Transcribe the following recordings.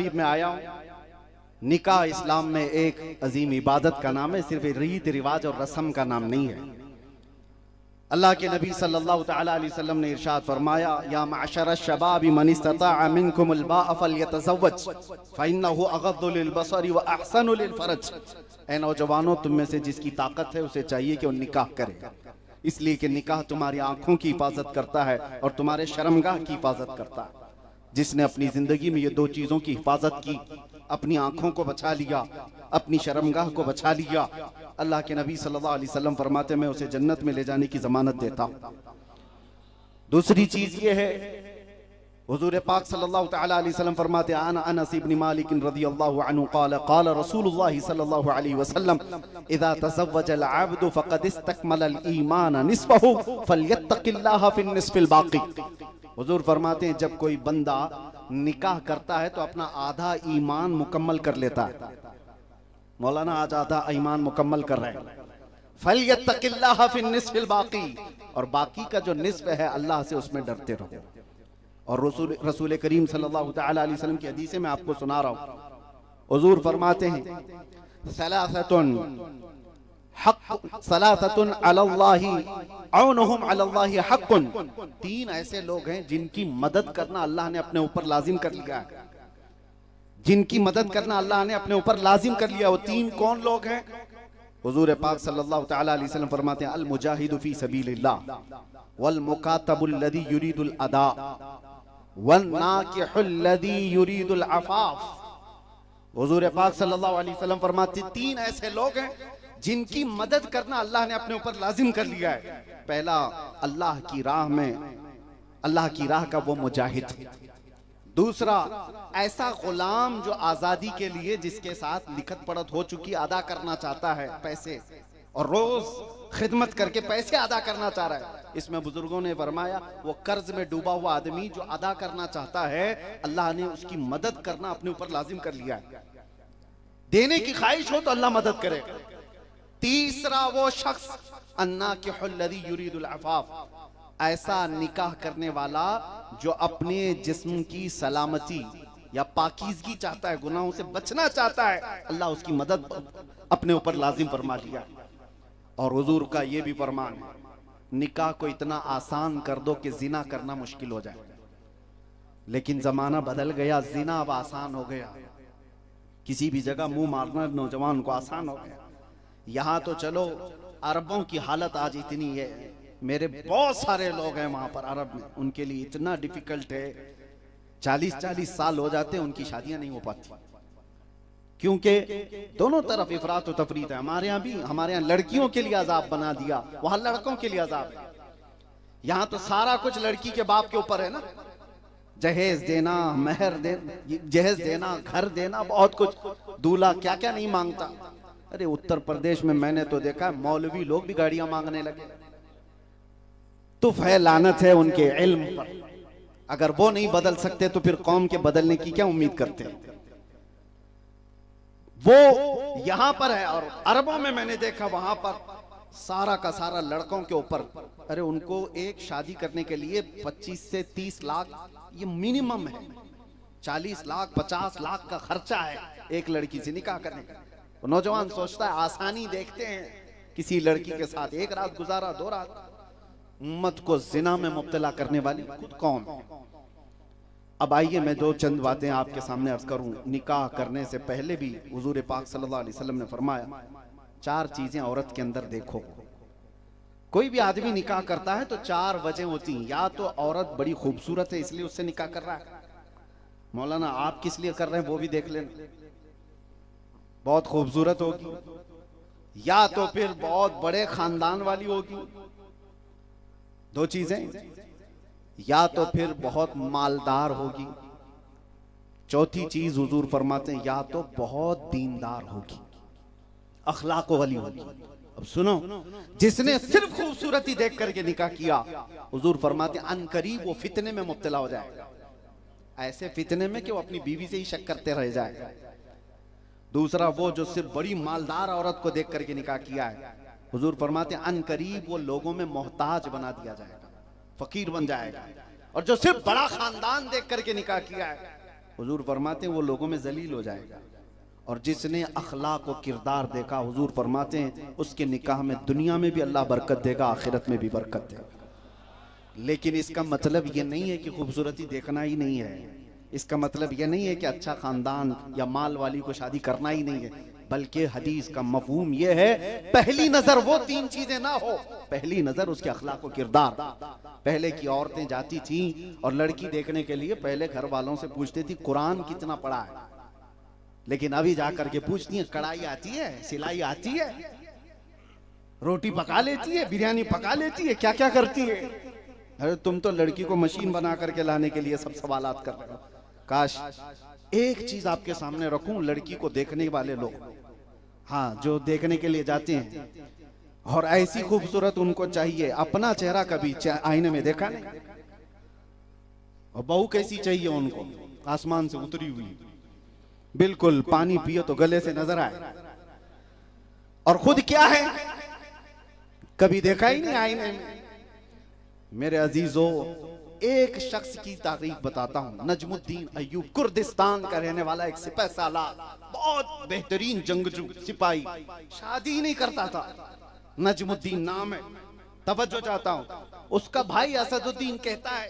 तरगीब में आया हूँ। निकाह इस्लाम में एक अजीम इबादत का नाम है, सिर्फ रीत रिवाज और रस्म का नाम नहीं है। अल्लाह के नबी सल्लल्लाहु तआला अलैहि वसल्लम ने इरशाद फरमाया, या माशर शबाबी मन इस्तताअ मिनकुमुल बाअ फलयतज़व्वज फइन्नहु अग़द्दु लिलबसरि व अहसनु लिलफरज। ऐ नौजवानों, तुम में से जिसकी ताकत है उसे चाहिए कि वो निकाह करे, इसलिए कि निकाह तुम्हारी आंखों की हिफाजत करता है और तुम्हारे शर्मगाह की हिफाजत करता है। जिसने अपनी जिंदगी में ये दो चीजों की हिफाजत की, अपनी आंखों को बचा लिया, अपनी शर्मगाह को बचा लिया, अल्लाह के नबी सल्लल्लाहु अलैहि वसल्लम फरमाते मैं उसे जन्नत में ले जाने की जमानत देता हूं। दूसरी चीज ये है, हुजूर पाक सल्लल्लाहु तआला अलैहि वसल्लम फरमाते आना अनस इब्न मालिक रज़ियल्लाहु अन्हु क़ाल क़ाल रसूलुल्लाह सल्लल्लाहु अलैहि वसल्लम इज़ा तज़व्वज अल अब्दु फ़क़द इस्तकमल अल ईमान निस्फ़हु फ़लयत्तक़िल्लाह फ़िन निस्फ़िल बाक़ी। हुजूर फरमाते हैं जब कोई बंदा निकाह करता है तो अपना आधा ईमान मुकम्मल कर लेता है। मौलाना आज आधा ईमान मुकम्मल कर रहे हैं। फलयत्तक़िल्लाह फ़िन निस्फ़िल बाक़ी, और बाकी का जो निस्फ़ है अल्लाह से उसमें डरते रहो। और रसूल करीम सल्लल्लाहु तआला अलैहि वसल्लम की हदीसें मैं आपको सुना रहा हूँ। हुजूर फरमाते हैं सलासतुन अलल्लाहि औनुहुम अलल्लाहि हक़्क़ुन। तीन ऐसे लोग हैं जिनकी मदद करना अल्लाह ने अपने ऊपर लाजिम कर लिया है, जिनकी मदद करना अल्लाह ने अपने ऊपर लाजिम कर लिया। वो तीन कौन लोग हैं? हुजूर पाक सल्लल्लाहु तआला अलैहि वसल्लम फरमाते हैं अल मुजाहिदु फी सबीलिल्लाह वल मुकातबुल लज़ी युरीदुल अदा वन नाकिहुल लज़ी युरीदुल अफ़ाफ। हुजूर पाक सल्लल्लाहु अलैहि वसल्लम फरमाते हैं तीन ऐसे लोग हैं जिनकी मदद करना अल्लाह ने अपने ऊपर लाजिम कर लिया है। पहला, अल्लाह की राह में, अल्लाह की राह का वो मुजाहिद। दूसरा, ऐसा गुलाम जो आजादी के लिए जिसके साथ लिखत पढ़त हो चुकी अदा करना चाहता है पैसे, और रोज खिदमत करके पैसे अदा करना चाह रहा है। इसमें बुजुर्गों ने फरमाया वो कर्ज में डूबा हुआ आदमी जो अदा करना चाहता है, अल्लाह ने उसकी मदद करना अपने ऊपर लाजिम कर लिया है। देने की ख्वाहिश हो तो अल्लाह मदद करेगा। तीसरा, वो शख्स अन्नाकिहुल लज़ी युरीदुल अफ़ाफ, ऐसा निकाह करने वाला जो अपने जिस्म की सलामती या पाकीज़गी चाहता है, गुनाहों से बचना चाहता है, अल्लाह उसकी मदद अपने ऊपर लाजिम फरमा लिया। और हुजूर का ये भी फरमान है, निकाह को इतना आसान कर दो कि जिना करना मुश्किल हो जाए। लेकिन जमाना बदल गया, जिना अब आसान हो गया। किसी भी जगह मुंह मारना नौजवान को आसान हो गया। यहाँ तो चलो अरबों की हालत आज इतनी है, मेरे बहुत सारे लोग हैं वहां पर अरब में, उनके लिए इतना डिफिकल्ट है, 40-40 साल हो जाते हैं उनकी शादियां नहीं हो पाती, क्योंकि दोनों तरफ इफरात व तफरीत है। हमारे यहाँ भी, हमारे यहाँ लड़कियों के लिए अजाब बना दिया, वहां लड़कों के लिए अजाब है। यहाँ तो सारा कुछ लड़की के बाप के ऊपर है ना, जहेज देना, मेहर देना, जहेज देना, घर देना, बहुत कुछ, दूल्हा क्या क्या नहीं मांगता। अरे उत्तर प्रदेश में मैंने तो देखा मौलवी लोग भी गाड़ियां मांगने लगे। तो लानत है उनके इल्म पर। अगर वो नहीं बदल सकते तो फिर कौम के बदलने की क्या उम्मीद करते हैं? वो यहां पर है और अरबों में मैंने देखा वहां पर सारा का सारा लड़कों के ऊपर। अरे उनको एक शादी करने के लिए 25 से 30 लाख ये मिनिमम है, 40 लाख 50 लाख का खर्चा है एक लड़की से निकाह करने का। तो नौजवान सोचता है आसानी देखते हैं किसी लड़की के साथ, एक रात गुजारा, 2 रात। उम्मत को जिना में मुब्तला करने वाली खुद कौन? अब आइए मैं दो चंद बातें आपके सामने अर्ज करूं। निकाह करने से पहले भी हुजूर पाक सल्लल्लाहु अलैहि वसल्लम ने फरमाया 4 चीजें औरत के अंदर देखो। कोई भी आदमी निकाह करता है तो 4 वजह होती हैं। या तो औरत बड़ी खूबसूरत है इसलिए उससे निकाह कर रहा है। मौलाना आप किस लिए कर रहे हैं वो भी देख लेना, बहुत खूबसूरत होगी, या तो फिर बहुत बड़े खानदान वाली होगी, 2 चीजें, या तो फिर बहुत मालदार होगी, चौथी चीज हुजूर फरमाते हैं या तो बहुत दीनदार होगी, अखलाक वाली होगी। अब सुनो, जिसने सिर्फ खूबसूरती देख करके निकाह किया, हुजूर फरमाते हैं अनकरीब वो फितने में मुब्तला हो जाएगा, ऐसे फितने में कि वो अपनी बीवी से ही शक करते रह जाएगा। दूसरा, वो जो सिर्फ बड़ी मालदार औरत को देख करके निकाह किया है, हुजूर फरमाते हैं अनकरीब वो लोगों में मोहताज बना दिया जाएगा, फकीर बन जाएगा। और जो सिर्फ बड़ा खानदान देख करके निकाह किया है, हुजूर फरमाते हैं वो लोगों में जलील हो जाएगा, और जिसने अखलाक और किरदार देखा, हुजूर फरमाते हैं उसके निकाह में दुनिया में भी अल्लाह बरकत देगा, आखिरत में भी बरकत देगा। लेकिन इसका मतलब ये नहीं है कि खूबसूरती देखना ही नहीं है, इसका मतलब ये नहीं है कि अच्छा खानदान या माल वाली को शादी करना ही नहीं है, बल्कि हदीस का मफहूम ये है पहली नजर वो तीन चीजें ना हो। पहली नजर उसके अखलाक और किरदार। पहले की औरतें जाती थी और लड़की देखने के लिए पहले घर वालों से पूछती थी कुरान कितना पढ़ा है, लेकिन अभी जाकर के पूछती है कढ़ाई आती है, सिलाई आती है, रोटी पका लेती है, बिरयानी पका लेती है, क्या क्या करती है। अरे तुम तो लड़की को मशीन बना करके लाने के लिए सब सवालात कर रहे हो। काश एक चीज आपके सामने रखूं, लड़की को देखने वाले लोग, हाँ जो देखने के लिए जाते हैं और ऐसी खूबसूरत उनको चाहिए, अपना चेहरा कभी आईने में देखा नहीं, और बहू कैसी चाहिए उनको, आसमान से उतरी हुई, बिल्कुल पानी पियो तो गले से नजर आए, और खुद क्या है कभी देखा ही नहीं आईने में। मेरे अजीजों, एक शख्स की तारीख बताता हूं, नजमुद्दीन अय्यूब, कुर्दिस्तान का रहने वाला एक सिपाही सालार, बहुत बेहतरीन जंगजू सिपाही, शादी नहीं करता था, नजमुद्दीन नाम है। तवज्जो चाहता हूं, उसका भाई असदुद्दीन कहता है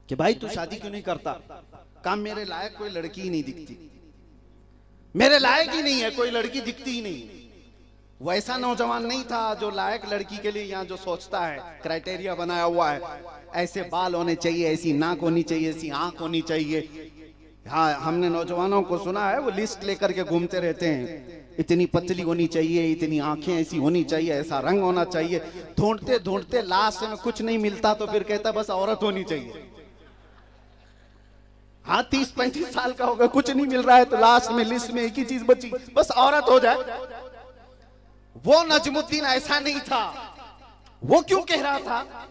कि भाई तू शादी क्यों नहीं करता? काम मेरे लायक कोई लड़की ही नहीं दिखती, मेरे लायक ही नहीं है, कोई लड़की दिखती ही नहीं। वैसा नौजवान नहीं था जो लायक लड़की के लिए यहाँ जो सोचता है, क्राइटेरिया बनाया हुआ है, ऐसे बाल होने चाहिए, ऐसी नाक होनी चाहिए, ऐसी आंख होनी चाहिए। हाँ, हमने नौजवानों को सुना है वो लिस्ट लेकर के घूमते रहते हैं, इतनी पतली होनी चाहिए, इतनी आंखें ऐसी होनी चाहिए, ऐसा रंग होना चाहिए। ढूंढते ढूंढते लास्ट में कुछ नहीं मिलता तो फिर कहता बस औरत होनी चाहिए। हाँ, 30-35 साल का हो गया, कुछ नहीं मिल रहा है तो लास्ट में लिस्ट में एक ही चीज बची, बस औरत हो जाए। वो नजमुद्दीन ऐसा नहीं था। वो क्यों कह रहा था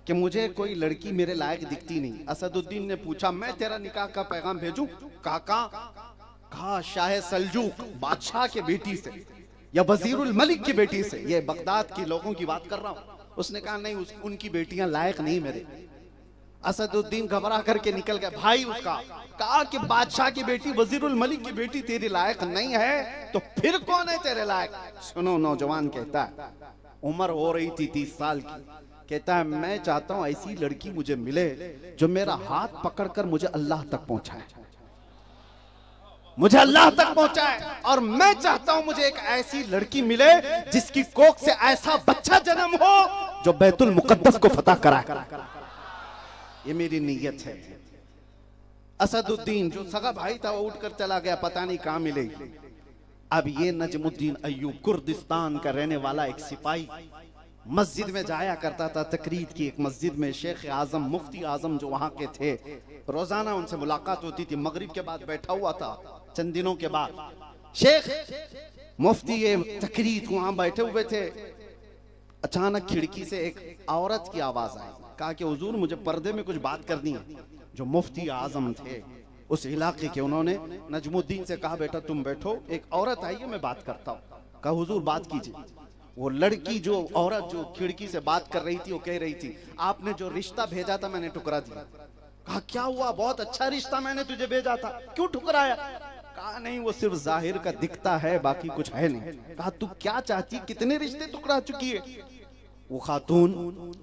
कि मुझे कोई लड़की मेरे लायक दिखती नहीं? असदुद्दीन ने पूछा मैं तेरा निकाह का पैगाम भेजूं? कहा शाह सल्जूक बादशाह के बेटी से या वजीरुल मलिक की बेटी से, ये बगदाद के लोगों की बात कर रहा हूं। उसने कहा नहीं, उनकी बेटियां लायक नहीं मेरे। असदुद्दीन घबरा करके निकल गया। भाई उसका कहा कि बादशाह की बेटी, वजीरुल मलिक की बेटी तेरे लायक नहीं है तो फिर कौन है तेरे लायक? सुनो, नौजवान कहता है, उम्र हो रही थी 30 साल की, कहता है मैं चाहता हूं ऐसी लड़की मुझे मिले जो मेरा हाथ पकड़कर मुझे अल्लाह तक पहुंचाए, मुझे अल्लाह तक पहुंचाए। और मैं चाहता हूं मुझे एक ऐसी लड़की मिले जिसकी कोख से ऐसा बच्चा जन्म हो जो बैतुल मुकद्दस को फतह कराए। ये मेरी नीयत है। असदुद्दीन जो सगा भाई था वो उठकर चला गया, पता नहीं कहां मिलेगी। अब ये नजमुद्दीन अय्यूब, कुर्दिस्तान का रहने वाला एक सिपाही, मस्जिद में जाया करता था। तकरीर की एक मस्जिद में शेख आजम, मुफ्ती आजम जो वहां के थे, रोजाना उनसे मुलाकात होती थी। मगरिब के बाद बैठा हुआ था, चंद दिनों के बाद शेख मुफ्ती ये तकरीर वहां बैठे हुए थे। अचानक खिड़की से एक औरत की आवाज आई। कहा कि हुजूर मुझे पर्दे में कुछ बात करनी है। जो मुफ्ती आजम थे उस इलाके के, उन्होंने नजमुद्दीन से कहा बेटा तुम बैठो, एक औरत आई है मैं बात करता हूँ। कहा हुजूर बात कीजिए। वो लड़की, जो औरत जो खिड़की से बात कर रही थी, वो कह रही थी आपने जो रिश्ता भेजा था मैंने ठुकरा दिया। कहा क्या हुआ? बहुत अच्छा रिश्ता मैंने तुझे भेजा था, क्यों ठुकराया? कहा नहीं, वो सिर्फ जाहिर का दिखता है, बाकी कुछ है नहीं। कहा तू क्या चाहती, कितने रिश्ते ठुकरा चुकी है? वो खातून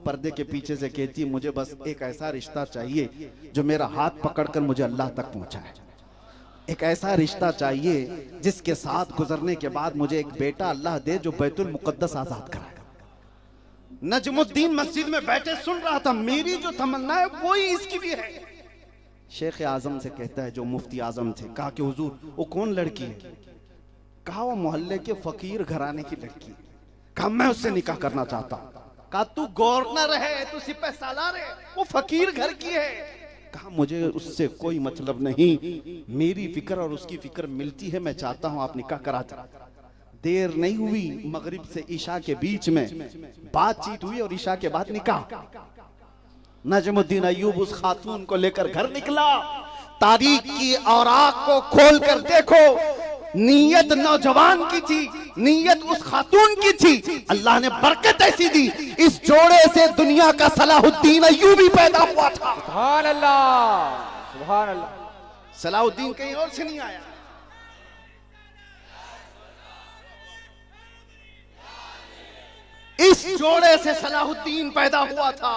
पर्दे के पीछे से कहती है मुझे बस एक ऐसा रिश्ता चाहिए जो मेरा हाथ पकड़कर मुझे अल्लाह तक पहुंचाए। एक ऐसा रिश्ता चाहिए जिसके साथ गुजरने के बाद मुझे एक बेटा अल्लाह दे जो बैतुल मुकद्दस आजाद कराएगा। नजमुद्दीन मस्जिद में बैठे सुन रहा था। मेरी जो तमन्ना है वही इसकी भी है। शेख आजम से कहता है, जो मुफ्ती आजम थे, कहा कि हुजूर वो कौन लड़की है? कहा वो मोहल्ले के फकीर घराने की लड़की। कहा मैं उससे निकाह करना चाहता हूं। कहा तू गवर्नर है, तू सिपाही सालार है, वो फकीर घर की है। कहा मुझे उससे कोई मतलब नहीं, मेरी फिक्र और उसकी फिक्र मिलती है, मैं चाहता हूं आप निकाह करा दो। देर नहीं हुई, मगरिब से ईशा के बीच में बातचीत हुई और ईशा के बाद निकाह। नजमुद्दीन अय्यूब उस खातून को लेकर घर निकला। तारीख की औराक को खोल कर देखो, नीयत नौजवान की थी, नीयत उस खातून की थी। अल्लाह ने बरकत ऐसी दी, इस जोड़े से दुनिया का सलाहुद्दीन अय्यूबी पैदा हुआ था। सुभान अल्लाह, सुभान अल्लाह। सलाहुद्दीन कहीं और से नहीं आया। इस जोड़े से सलाहुद्दीन पैदा हुआ था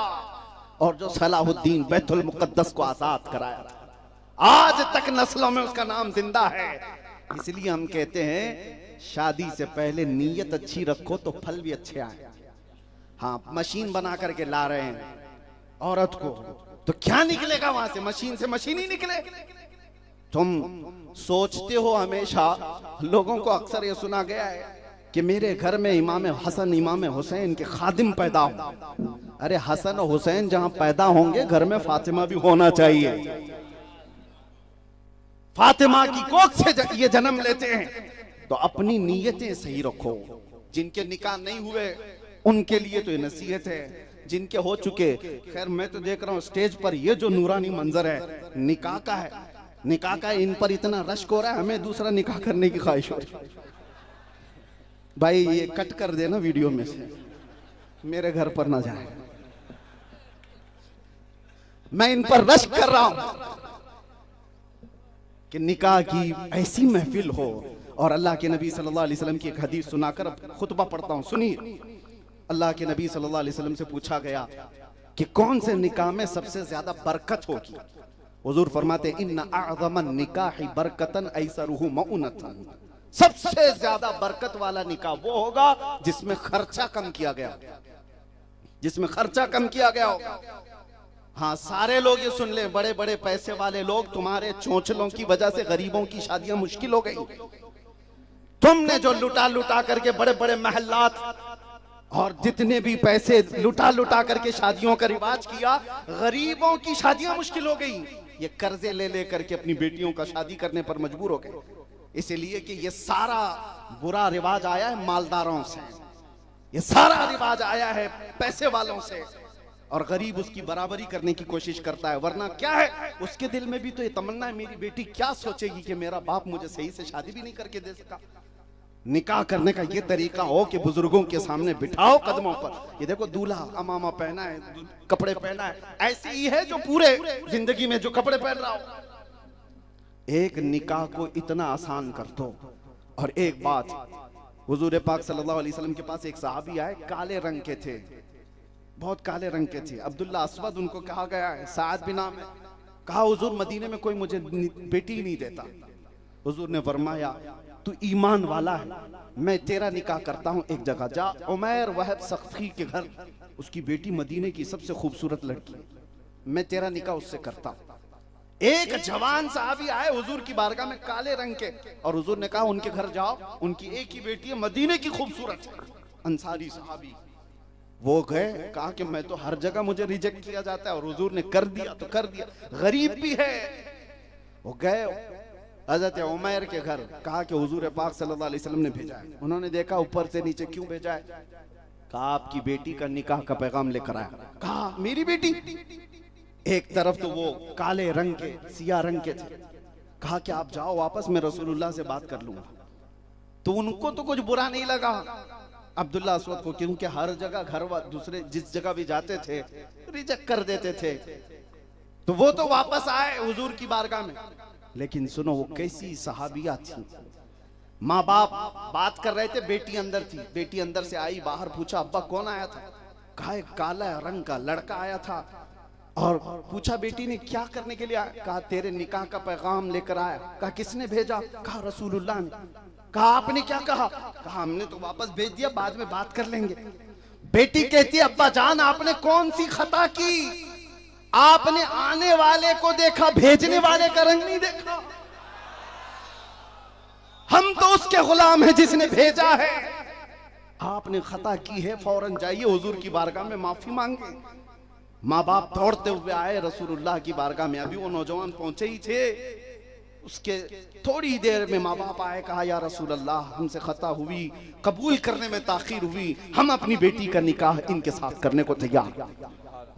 और जो सलाहुद्दीन बैतुल मुकद्दस को आजाद कराया था, आज तक नस्लों में उसका नाम जिंदा है। इसलिए हम कहते हैं शादी से पहले नीयत अच्छी रखो तो फल भी अच्छे आए। हाँ, मशीन बना करके ला रहे हैं औरत को, तो क्या निकलेगा वहां से? मशीन से मशीन ही निकले। तुम सोचते हो, हमेशा लोगों को अक्सर ये सुना गया है कि मेरे घर में इमाम हसन इमाम हुसैन के खादिम पैदा हो। अरे हसन और हुसैन जहां पैदा होंगे, घर में फातिमा भी होना चाहिए। फातिमा की कोख से ये जन्म लेते हैं, तो अपनी नीयतें सही रखो। जिनके निकाह नहीं हुए उनके लिए तो ये नसीहत है, जिनके हो चुके, खैर मैं तो देख रहा हूं स्टेज पर ये जो नूरानी मंजर है निकाह का है, निकाह का इन पर इतना रश्क हो रहा है, हमें दूसरा निकाह करने की ख्वाहिश हो रही है। भाई ये कट कर देना वीडियो में से, मेरे घर पर ना जाए। मैं इन पर रश्क कर रहा हूं कि निकाह की ऐसी महफिल हो। और अल्लाह के नबी सल्लल्लाहु अलैहि वसल्लम की एक हदीस सुनाकर खुतबा पढ़ता हूं, सुनिए। अल्लाह के नबी सल्लल्लाहु अलैहि वसल्लम से पूछा गया कि कौन से निकाह में सबसे ज्यादा बरकत होगी। हुजूर फरमाते इन्ना अअज़मन निकाहि बरकतन ऐसरुहु मऊनतन, सबसे ज्यादा बरकत वाला निकाह वो होगा जिसमें खर्चा कम किया गया, जिसमें खर्चा कम किया गया होगा। हाँ, सारे लोग ये सुन ले, बड़े बड़े पैसे वाले लोग, तुम्हारे चोंचलों की वजह से गरीबों की शादियां मुश्किल हो गई। तुमने जो लुटा लुटा करके बड़े बड़े महल्लात और जितने भी पैसे लुटा लुटा करके शादियों का रिवाज किया, गरीबों की शादियां मुश्किल हो गई। ये कर्जे ले ले करके अपनी बेटियों का शादी करने पर मजबूर हो गए, इसलिए कि ये सारा बुरा रिवाज आया है मालदारों से, ये सारा रिवाज आया है पैसे वालों से, और गरीब उसकी बराबरी करने की कोशिश करता है। वरना क्या है, उसके दिल में भी तो ये तमन्ना है, मेरी बेटी क्या सोचेगी कि मेरा बाप मुझे सही से शादी भी नहीं करके दे सका। निकाह करने का ये तरीका हो कि बुजुर्गों के सामने बिठाओ कदमों पर, ये देखो दूल्हा अमामा पहना है, कपड़े पहना है, ऐसे ही है जो पूरे जिंदगी में जो कपड़े पहन रहा हो। एक निकाह को इतना आसान कर दो। और एक बात, हुजूर पाक सल्लल्लाहु अलैहि वसल्लम के पास एक सहाबी आए, काले रंग के थे, बहुत काले रंग के थे, अब्दुल्ला अस्वद उनको कहा गया है, साद भी नाम है। कहा हुजूर मदीने में कोई मुझे बेटी ही नहीं देता। हुजूर ने फरमाया तू ईमान वाला है, मैं तेरा निकाह करता हूं, एक जगह जा, उमैर वहब सख्फी के घर, उसकी बेटी मदीने की सबसे खूबसूरत लड़की, मैं तेरा निकाह उससे करता हूं। एक जवान साहबी आए हुजूर की बारगाह में काले रंग के, और हुजूर ने कहा उनके घर जाओ, उनकी एक ही बेटी है, मदीने की खूबसूरत, अंसारी साहबी। वो गए, कहा कि मैं तो हर जगह मुझे रिजेक्ट किया जाता है, और हुजूर ने कर दिया तो कर दिया, गरीब भी है। वो गए हजरत उमैर के घर, कहा कि हुजूर पाक सल्लल्लाहु अलैहि वसल्लम ने भेजा है। उन्होंने देखा ऊपर से नीचे, क्यों भेजा है? कहा आपकी बेटी का निकाह का पैगाम लेकर आया। कहा मेरी बेटी? एक तरफ तो वो काले रंग के, सिया रंग के थे। कहा कि आप जाओ वापस, मैं रसूलुल्लाह से बात कर लूंगा। तो उनको तो कुछ बुरा नहीं लगा अब्दुल्ला अस्वद को, क्योंकि हर जगह घर दूसरे जिस जगह भी जाते थे रिजेक्ट कर देते थे। तो वो तो वापस आए हुजूर की बारगाह में। लेकिन सुनो वो कैसी सहाबिया थी। माँ बाप बात कर रहे थे, बेटी अंदर थी, बेटी अंदर से आई, बाहर पूछा अब्बा कौन आया था? कहा एक काला रंग का लड़का आया था। और पूछा बेटी ने क्या करने के लिए आया? कहा तेरे निकाह का पैगाम लेकर आया। कहा किसने भेजा? कहा रसूलुल्लाह ने। कहा आपने क्या कहा? कहा हमने तो वापस भेज दिया, बाद में बात कर लेंगे। बेटी कहती अब्बा जान आपने कौन सी खता की? आपने आने वाले को देखा, भेजने वाले का रंग नहीं देखा। हम तो उसके गुलाम हैं जिसने भेजा है। आपने खता की है, फौरन जाइए हुजूर की बारगाह में माफी मांगे। माँ बाप दौड़ते हुए आए रसूलुल्लाह की बारगाह में। अभी वो नौजवान पहुंचे ही थे, उसके थोड़ी देर में माँ बाप आए, कहा या रसूलल्लाह हमसे खता हुई, कबूल करने में ताखीर हुई, हम अपनी बेटी का निकाह इनके साथ करने को तैयार।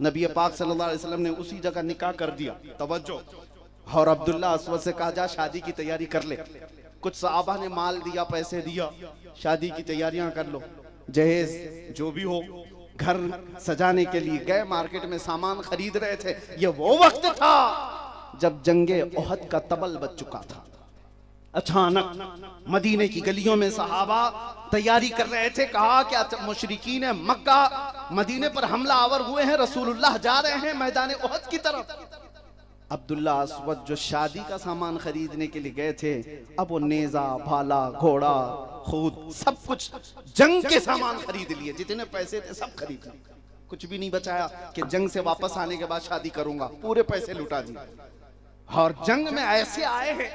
नबी पाक सल्लल्लाहु अलैहि वसल्लम ने उसी जगह निकाह कर दिया। तवज्जो। और अब्दुल्ला अस्वद से कहा जा शादी की तैयारी कर ले। कुछ सहाबा ने माल दिया, पैसे दिया, शादी की तैयारियां कर लो, जहेज जो भी हो। घर सजाने के लिए गए, मार्केट में सामान खरीद रहे थे। ये वो वक्त था जब जंगे ओहद का तबल बज चुका था, अचानक मदीने की गलियों में सहाबा तैयारी कर रहे थे। कहा कि मुशरिकीन मक्का मदीने पर हमला आवर हुए हैं, रसूलुल्लाह जा रहे हैं मैदान ओहद की तरफ। अब्दुल्ला अस्वद जो शादी का सामान खरीदने के लिए गए थे, अब वो नेजा, भाला, घोड़ा, खूद, सब कुछ जंग के सामान खरीद लिए। जितने पैसे थे सब खरीद लिए, कुछ भी नहीं बचाया कि जंग से वापस आने के बाद शादी करूंगा, पूरे पैसे लुटा दिए। और जंग में ऐसे आए हैं,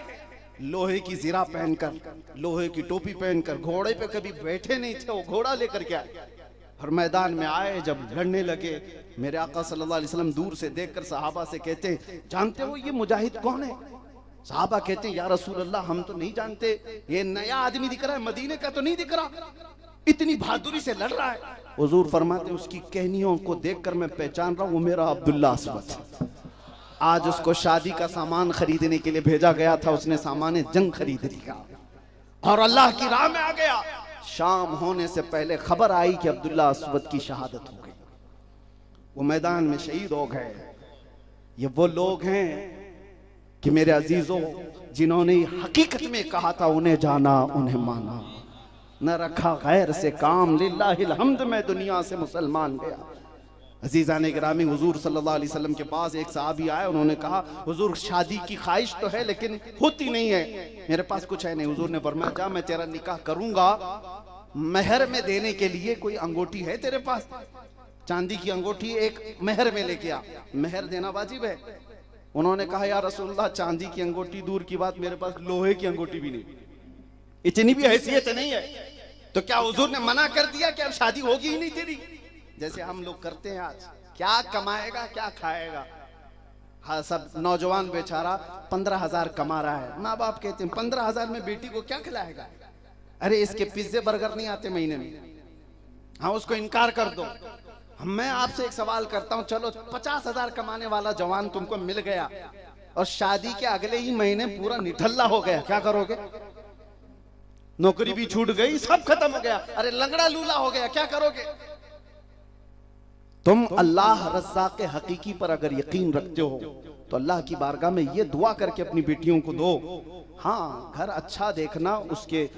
लोहे की जीरा पहनकर, लोहे की टोपी पहनकर, घोड़े पे कभी बैठे नहीं थे, वो घोड़ा लेकर के आए और मैदान में आए। जब लड़ने लगे, मेरे आका सल्लल्लाहु अलैहि वसल्लम दूर से देखकर सहाबा से कहते हैं, जानते हो ये मुजाहिद कौन है? सहाबा कहते हैं, या रसूल अल्लाह हम तो नहीं जानते, ये नया आदमी दिख रहा है, मदीने का तो नहीं दिख रहा, इतनी बहादुरी से लड़ रहा है। हुजूर फरमाते उसकी कहनियों को देखकर मैं पहचान रहा हूं, वो मेरा अब्दुल्ला अस्वद। आज उसको शादी का सामान खरीदने के लिए भेजा गया था, उसने सामान जंग खरीद लिया और अल्लाह की राह में आ गया। शाम होने से पहले खबर आई कि अब्दुल्ला अस्वद की शहादत हो गई, वो मैदान में शहीद हो गए। ये वो लोग हैं कि मेरे अजीजों, जिन्होंने हकीकत में कहा था उन्हें जाना उन्हें माना, न रखा गैर से काम, लिल्लाहिल हम्द मैं दुनिया से मुसलमान गया। अजीज़ान गिरामी, हुजूर सल्लल्लाहु अलैहि वसल्लम के पास एक साहबी आए, उन्होंने कहा हुजूर शादी की ख्वाहिश तो है लेकिन होती नहीं है, मेरे पास कुछ है नहीं। हुजूर ने फरमाया जा मैं तेरा निकाह करूंगा, महर में देने के लिए कोई अंगूठी है तेरे पास? चांदी की अंगूठी एक महर में लेके आ, महर देना वाजिब है। उन्होंने कहा या रसूलल्लाह चांदी की अंगूठी दूर की बात, मेरे पास लोहे की अंगूठी भी नहीं, इतनी भी हैसियत नहीं है। तो क्या हुजूर ने मना कर दिया कि अब शादी होगी ही नहीं तेरी? जैसे हम लोग करते हैं आज, क्या कमाएगा क्या खाएगा। हाँ, सब नौजवान बेचारा 15,000 कमा रहा है, माँ बाप कहते हैं 15,000 में बेटी को क्या खिलाएगा? अरे इसके पिज्जे बर्गर नहीं आते महीने में, हाँ उसको इनकार कर दो। मैं आपसे एक सवाल करता हूँ, चलो 50,000 कमाने वाला जवान तुमको मिल गया और शादी के अगले ही महीने पूरा निठल्ला हो गया, क्या करोगे? नौकरी भी छूट गई, सब खत्म हो गया, अरे लंगड़ा लूला हो गया, क्या करोगे? तुम अल्लाह रज़्ज़ाक़ के हकीकी पर अगर यकीन रखते हो तो अल्लाह की बारगाह में ये दुआ करके अपनी बेटियों को दो। हाँ, घर अच्छा देखना, उसके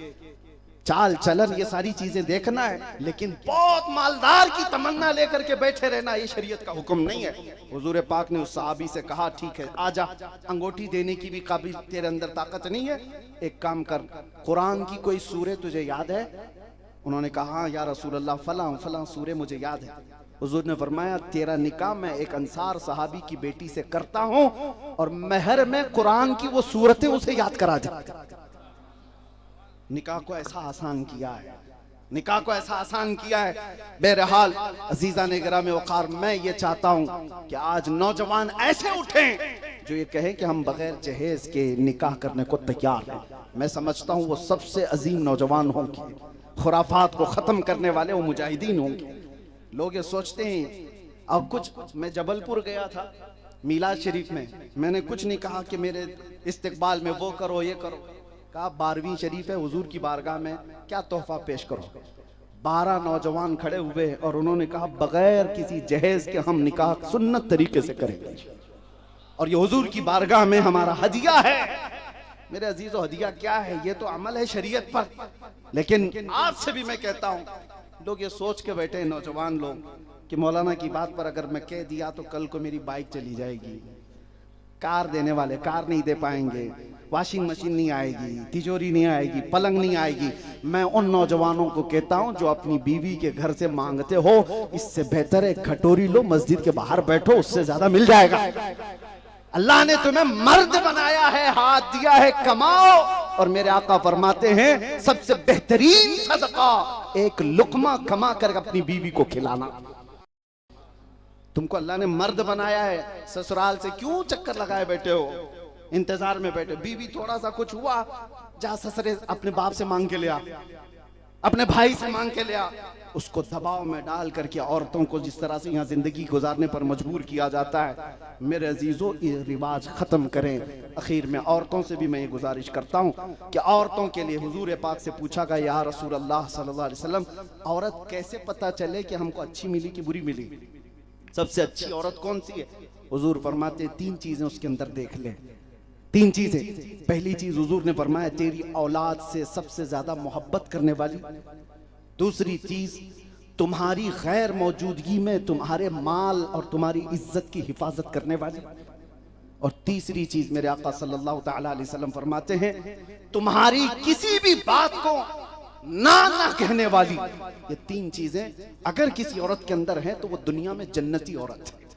चाल चलन, ये सारी चीजें देखना है, लेकिन बहुत मालदार की तमन्ना लेकर के बैठे रहना ये शरीयत का हुक्म नहीं है। हुजूर पाक ने उस सहाबी से कहा ठीक है आजा, अंगूठी देने की भी काबिल तेरे अंदर ताकत नहीं है, एक काम कर, कुरान की कोई सूरे तुझे याद है? उन्होंने कहा हाँ या रसूल अल्लाह फलां फलां सूरे मुझे याद है। हुजूर ने फरमाया तेरा निकाह मैं एक अंसार सहाबी की बेटी से करता हूं और महर में कुरान की वो सूरतें उसे याद करा दे। निकाह को ऐसा आसान किया है, निकाह को ऐसा आसान किया है। बहरहाल अजीज़ान गिरामी वक़ार, मैं ये चाहता हूं कि आज नौजवान ऐसे उठें जो ये कहें कि हम बगैर जहेज के निकाह करने को तैयार हैं। मैं समझता हूं वो सबसे अजीम नौजवान होंगे, खुराफात को खत्म करने वाले वो मुजाहिदीन होंगे। लोग ये सोचते हैं, अब कुछ, मैं जबलपुर गया था मीलाद शरीफ में, मैंने कुछ नहीं कहा कि मेरे इस्तकबाल में वो करो ये करो, कहा 12वीं शरीफ है हुजूर की बारगाह में, क्या तोहफा पेश करो। 12 नौजवान खड़े हुए और उन्होंने कहा बगैर किसी जहेज के हम निकाह सुन्नत तरीके से करेंगे और ये हुजूर की बारगाह में हमारा हदिया है। मेरे अजीजों, हदिया क्या है? ये तो अमल है शरीयत पर। लेकिन आपसे भी मैं कहता हूं, लोग ये सोच के बैठे हैं नौजवान लोग कि मौलाना की बात पर अगर मैं कह दिया तो कल को मेरी बाइक चली जाएगी, कार देने वाले कार नहीं दे पाएंगे, वॉशिंग मशीन नहीं आएगी, तिजोरी नहीं आएगी, पलंग नहीं आएगी। मैं उन नौजवानों को कहता हूं जो अपनी बीवी के घर से मांगते हो, इससे बेहतर है खटोरी लो, मस्जिद के बाहर बैठो, उससे ज्यादा मिल जाएगा। अल्लाह ने तुम्हें मर्द बनाया है, हाथ दिया है, कमाओ। और मेरे आका फरमाते हैं सबसे बेहतरीन सदका एक लुकमा कमा कर अपनी बीवी को खिलाना। तुमको अल्लाह ने मर्द बनाया है, ससुराल से क्यों चक्कर लगाए बैठे हो, इंतजार में बैठे? बीवी थोड़ा सा कुछ हुआ, जा ससुरे अपने बाप से मांग के लिया, अपने भाई से मांग के लिया। उसको दबाव में डाल करके औरतों को जिस तरह से यहाँ जिंदगी गुजारने पर मजबूर किया जाता है, मेरे अजीजों ये रिवाज खत्म करें। आखिर में औरतों से भी मैं ये गुजारिश करता हूँ कि औरतों के लिए हुजूर पाक से पूछा गया या रसूल अल्लाह सल्लल्लाहु अलैहि वसल्लम, औरत कैसे पता चले कि हमको अच्छी मिली कि बुरी मिली? सबसे अच्छी औरत कौन सी है? हुजूर फरमाते तीन चीजें उसके अंदर देख ले, तीन चीजें। पहली चीज हुजूर ने फरमाया तेरी औलाद से सबसे ज्यादा मोहब्बत करने वाली। दूसरी चीज तुम्हारी गैर मौजूदगी में तुम्हारे माल और तुम्हारी इज्जत की हिफाजत करने वाली। और तीसरी चीज मेरे आका सल्लल्लाहु ताला अलैहि वसल्लम फरमाते हैं तुम्हारी किसी भी बात को ना कहने वाली। ये तीन चीजें अगर किसी औरत के अंदर है तो वो दुनिया में जन्नती औरत है।